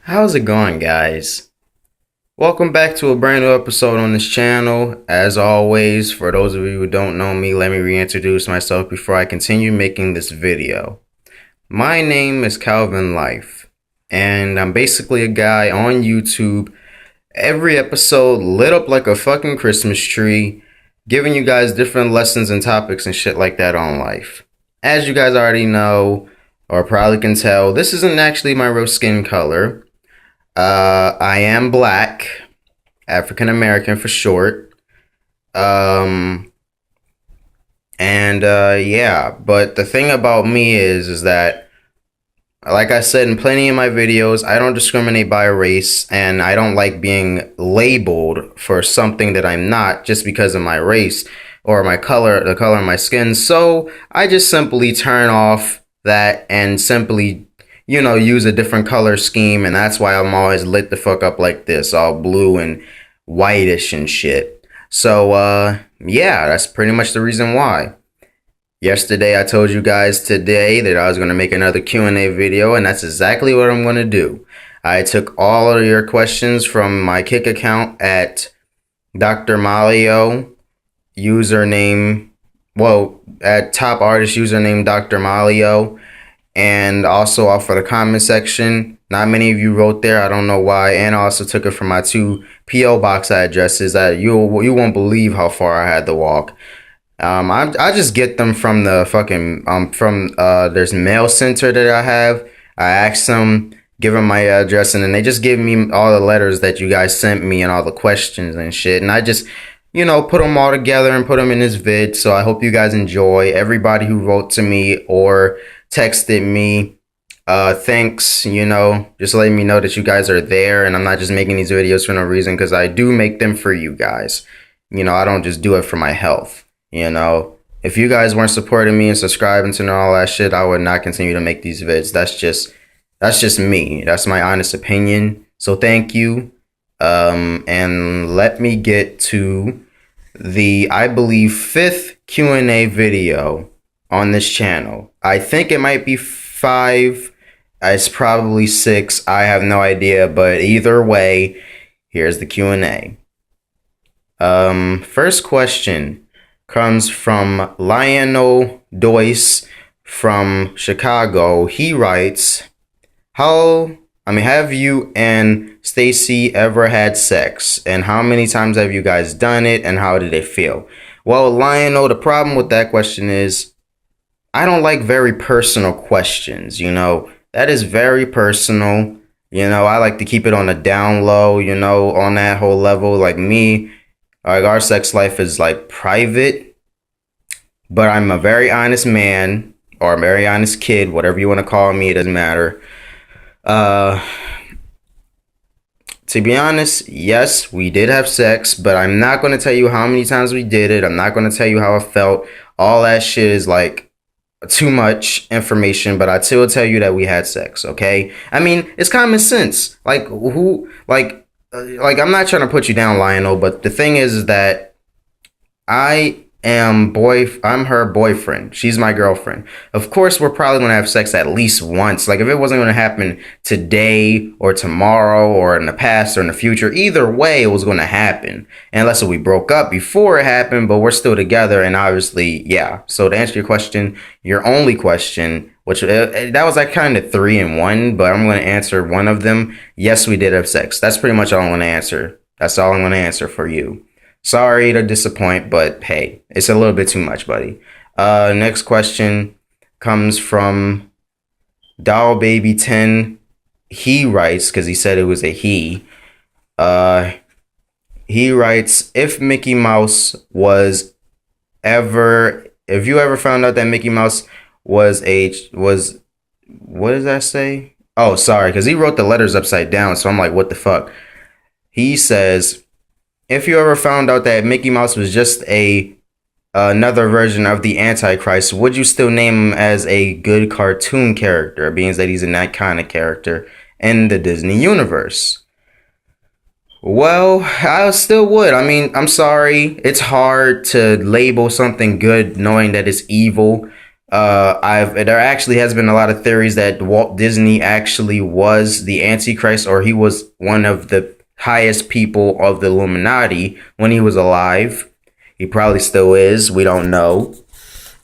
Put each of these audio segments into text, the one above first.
How's it going, guys? Welcome back to a brand new episode on this channel. As always, for those of you who don't know me, let me reintroduce myself before I continue making this video. My name is Calvin Life, and I'm basically a guy on YouTube, every episode lit up like a fucking Christmas tree, giving you guys different lessons and topics and shit like that on life. As you guys already know, or probably can tell, this isn't actually my real skin color. I am black, African American for short. Yeah, but the thing about me is that, like I said in plenty of my videos, I don't discriminate by race, and I don't like being labeled for something that I'm not just because of my race or my color, the color of my skin. So I just simply turn off that and simply use a different color scheme, and that's why I'm always lit the fuck up like this, all blue and whitish and shit. So, yeah, that's pretty much the reason why. Yesterday, I told you guys today that I was going to make another Q&A video, and that's exactly what I'm going to do. I took all of your questions from my Kick account at Dr.malleo, username, at top artist username Dr.malleo. And also off of the comment section. Not many of you wrote there. I don't know why. And I also took it from my 2 P.O. box addresses that you won't believe how far I had to walk. I just get them from the fucking there's mail center that I have. I ask them, give them my address, and then they just give me all the letters that you guys sent me and all the questions and shit. And I just put them all together and put them in this vid. So I hope you guys enjoy. Everybody who wrote to me or texted me, thanks, just letting me know that you guys are there, and I'm not just making these videos for no reason, because I do make them for you guys. I don't just do it for my health. If you guys weren't supporting me and subscribing to all that shit, I would not continue to make these vids. That's just me. That's my honest opinion. So thank you. And let me get to the, I believe, 5th Q&A video on this channel. I think it might be 5. It's probably 6. I have no idea, but either way, here's the Q&A. First question comes from Lionel Doyce from Chicago. He writes, have you and Stacy ever had sex? And how many times have you guys done it? And how did it feel? Well, Lionel, the problem with that question is, I don't like very personal questions, that is very personal. I like to keep it on the down low, on that whole level. Like me, like our sex life is like private, but I'm a very honest man or a very honest kid, whatever you want to call me, it doesn't matter. To be honest, yes, we did have sex, but I'm not going to tell you how many times we did it. I'm not going to tell you how it felt. All that shit is like too much information, but I still tell you that we had sex, okay? I mean, it's common sense. I'm not trying to put you down, Lionel, but the thing is that I'm her boyfriend. She's my girlfriend. Of course, we're probably going to have sex at least once. Like, if it wasn't going to happen today or tomorrow or in the past or in the future, either way, it was going to happen. Unless we broke up before it happened, but we're still together. And obviously, yeah. So to answer your only question, which that was like kind of 3 in 1, but I'm going to answer one of them. Yes, we did have sex. That's pretty much all I'm going to answer. That's all I'm going to answer for you. Sorry to disappoint, but hey, it's a little bit too much, buddy. Next question comes from DollBaby10. He writes, because he said it was a he. He writes, if you ever found out that Mickey Mouse was, what does that say? Oh, sorry, because he wrote the letters upside down, so I'm like, what the fuck? He says, if you ever found out that Mickey Mouse was just another version of the Antichrist, would you still name him as a good cartoon character, being that he's an iconic character in the Disney universe? Well, I still would. I mean, I'm sorry. It's hard to label something good knowing that it's evil. There actually has been a lot of theories that Walt Disney actually was the Antichrist, or he was one of the highest people of the Illuminati when he was alive. He probably still is. We don't know.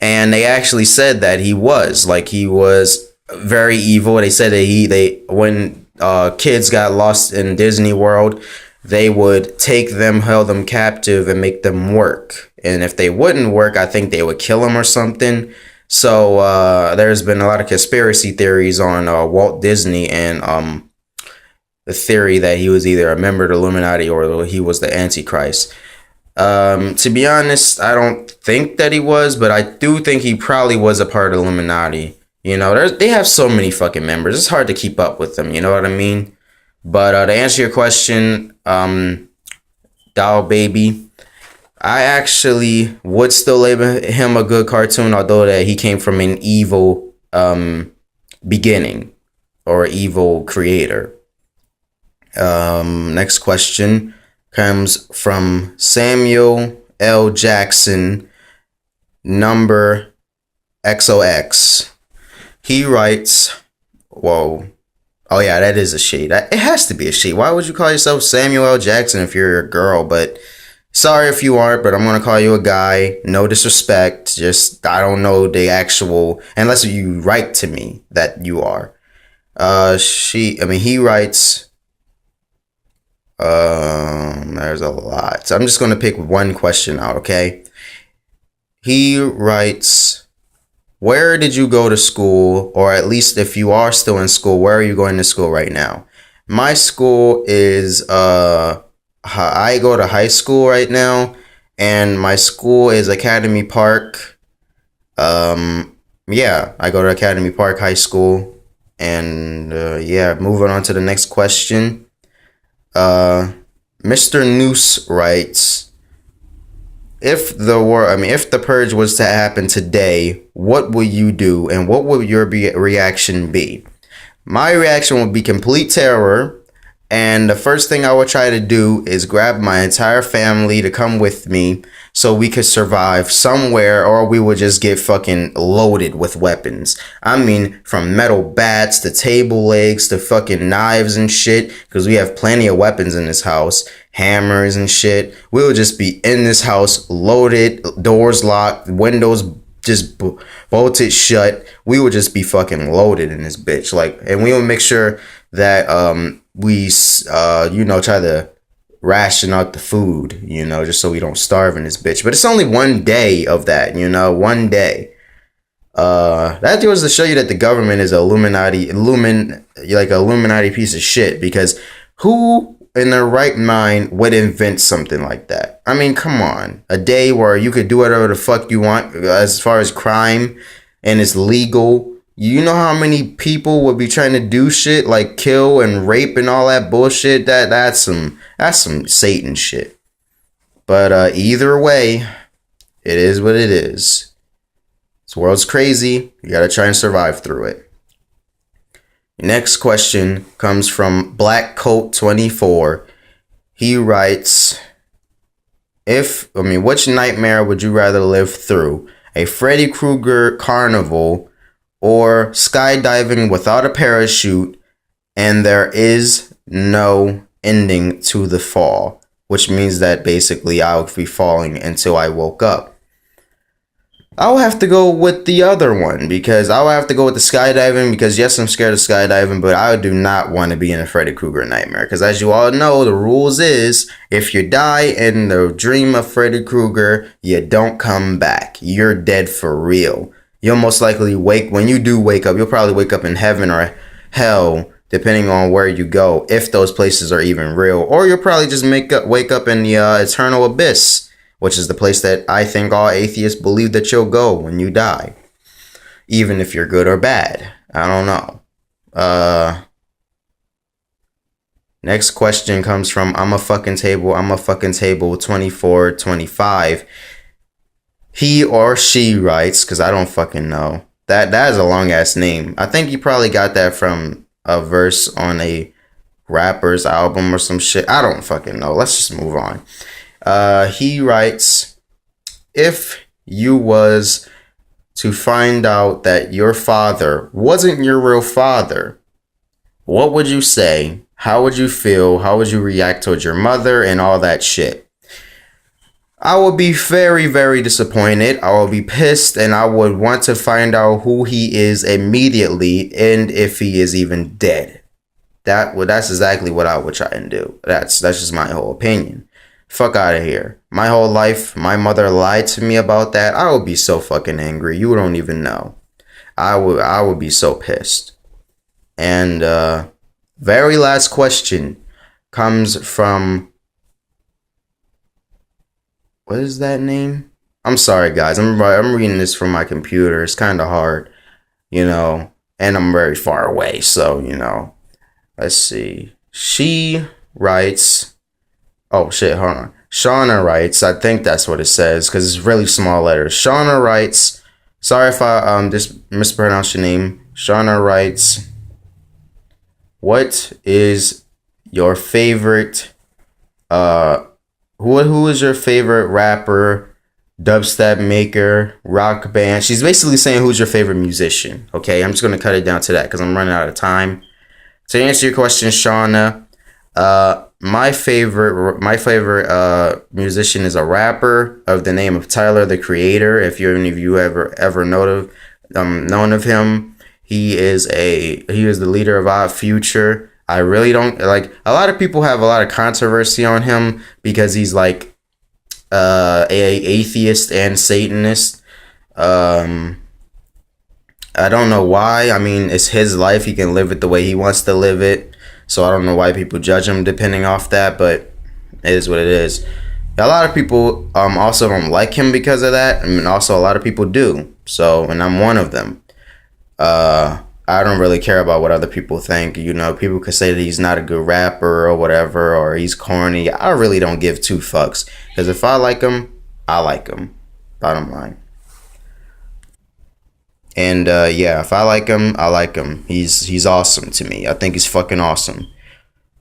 And they actually said that he was very evil. They said that they when kids got lost in Disney World, they would take them, held them captive, and make them work. And if they wouldn't work, I think they would kill them or something. So there's been a lot of conspiracy theories on Walt Disney, and the theory that he was either a member of the Illuminati or he was the Antichrist. To be honest, I don't think that he was, but I do think he probably was a part of the Illuminati. You know, they have so many fucking members. It's hard to keep up with them. You know what I mean? But to answer your question, Doll Baby, I actually would still label him a good cartoon, although that he came from an evil beginning or evil creator. Next question comes from Samuel L. Jackson, number XOX. He writes, whoa. Oh yeah, that is a shade. It has to be a shade. Why would you call yourself Samuel L. Jackson if you're a girl? But sorry if you aren't, but I'm going to call you a guy. No disrespect. Just, I don't know the actual, unless you write to me that you are. He writes, there's a lot. So I'm just going to pick one question out, okay? He writes, where did you go to school? Or at least if you are still in school, where are you going to school right now? My school is, I go to high school right now, and my school is Academy Park. Yeah, I go to Academy Park High School. And, moving on to the next question. Mr. Noose writes, if the purge was to happen today, what would you do, and what would your reaction be? My reaction would be complete terror, and the first thing I would try to do is grab my entire family to come with me so we could survive somewhere, or we would just get fucking loaded with weapons. I mean, from metal bats to table legs to fucking knives and shit, because we have plenty of weapons in this house, hammers and shit. We would just be in this house loaded, doors locked, windows just bolted shut. We would just be fucking loaded in this bitch. And we would make sure that we try to ration out the food, just so we don't starve in this bitch. But it's only one day of that, one day. That goes to show you that the government is Illuminati piece of shit, because who in their right mind would invent something like that? I mean, come on. A day where you could do whatever the fuck you want as far as crime, and it's legal. You know how many people would be trying to do shit like kill and rape and all that bullshit? That's some Satan shit. But either way, it is what it is. This world's crazy. You gotta try and survive through it. Next question comes from Blackcoat24. He writes, which nightmare would you rather live through? A Freddy Krueger carnival, or skydiving without a parachute and there is no ending to the fall, which means that basically I would be falling until I woke up? I'll have to go with the other one, because I'll have to go with the skydiving, because yes, I'm scared of skydiving, but I do not want to be in a Freddy Krueger nightmare, because as you all know, the rules is if you die in the dream of Freddy Krueger, you don't come back. You're dead for real. You'll most likely when you do wake up, you'll probably wake up in heaven or hell, depending on where you go, if those places are even real. Or you'll probably just wake up in the eternal abyss, which is the place that I think all atheists believe that you'll go when you die, even if you're good or bad. I don't know. Next question comes from I'm a fucking table 2425. He or she writes, because I don't fucking know. That is a long ass name. I think you probably got that from a verse on a rapper's album or some shit. I don't fucking know. Let's just move on. He writes, if you was to find out that your father wasn't your real father, what would you say? How would you feel? How would you react towards your mother and all that shit? I would be very, very disappointed. I would be pissed, and I would want to find out who he is immediately, and if he is even dead. That's exactly what I would try and do. That's just my whole opinion. Fuck out of here. My whole life, my mother lied to me about that. I would be so fucking angry. You don't even know. I would be so pissed. And very last question comes from, what is that name? I'm sorry, guys. I'm reading this from my computer. It's kind of hard, and I'm very far away. So, let's see. She writes, oh shit, hold on. Shauna writes, I think that's what it says because it's really small letters. Shauna writes, sorry if I just mispronounced your name. Shauna writes, what is your favorite who is your favorite rapper, dubstep maker, rock band? She's basically saying who's your favorite musician. Okay, I'm just gonna cut it down to that because I'm running out of time. To answer your question, Shauna, my favorite musician is a rapper of the name of Tyler, the Creator. If any of you ever known of him, he is the leader of Odd Future. I really don't like. A lot of people have a lot of controversy on him because he's like a atheist and Satanist. I don't know why. I mean, it's his life. He can live it the way he wants to live it. So I don't know why people judge him depending off that, but it is what it is. A lot of people also don't like him because of that, and also a lot of people do. So, and I'm one of them. I don't really care about what other people think. People could say that he's not a good rapper or whatever, or he's corny. I really don't give two fucks. Because if I like him, I like him. Bottom line. And yeah, if I like him, I like him. He's awesome to me. I think he's fucking awesome.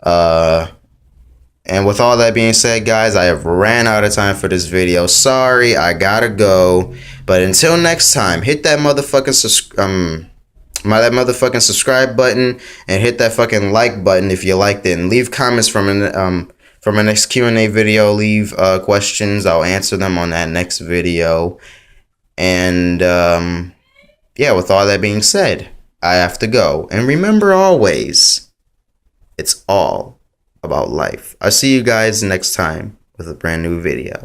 And with all that being said, guys, I have ran out of time for this video. Sorry, I gotta go. But until next time, hit that motherfucking subscribe button and hit that fucking like button if you liked it, and leave comments from a next Q&A video. Leave questions. I'll answer them on that next video. And yeah, with all that being said, I have to go. And remember always, it's all about life. I'll see you guys next time with a brand new video.